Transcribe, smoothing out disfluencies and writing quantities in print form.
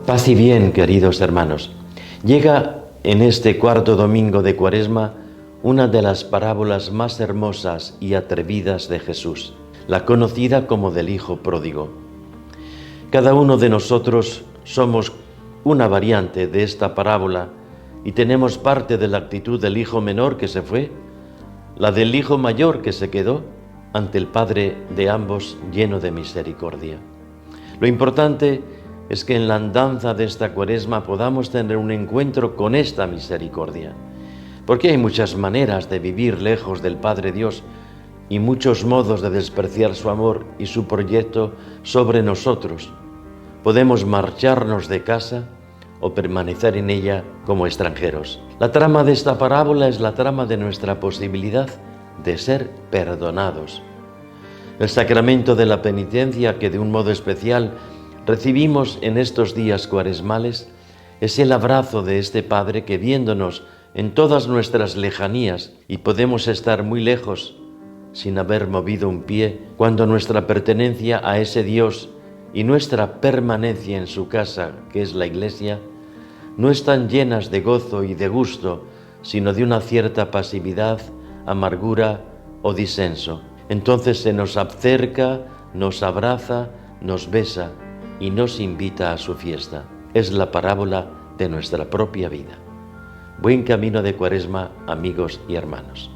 Paz y bien, queridos hermanos. Llega en este cuarto domingo de Cuaresma una de las parábolas más hermosas y atrevidas de Jesús, la conocida como del Hijo Pródigo. Cada uno de nosotros somos una variante de esta parábola y tenemos parte de la actitud del hijo menor que se fue, la del hijo mayor que se quedó ante el Padre de ambos lleno de misericordia. Lo importante es que en la andanza de esta Cuaresma podamos tener un encuentro con esta misericordia, porque hay muchas maneras de vivir lejos del Padre Dios y muchos modos de despreciar su amor y su proyecto sobre nosotros. Podemos marcharnos de casa o permanecer en ella como extranjeros. La trama de esta parábola es la trama de nuestra posibilidad de ser perdonados. El sacramento de la penitencia, que de un modo especial recibimos en estos días cuaresmales, es el abrazo de este Padre que, viéndonos en todas nuestras lejanías, y podemos estar muy lejos sin haber movido un pie, cuando nuestra pertenencia a ese Dios y nuestra permanencia en su casa, que es la Iglesia, no están llenas de gozo y de gusto, sino de una cierta pasividad, amargura o disenso. Entonces se nos acerca, nos abraza, nos besa y nos invita a su fiesta. Es la parábola de nuestra propia vida. Buen camino de Cuaresma, amigos y hermanos.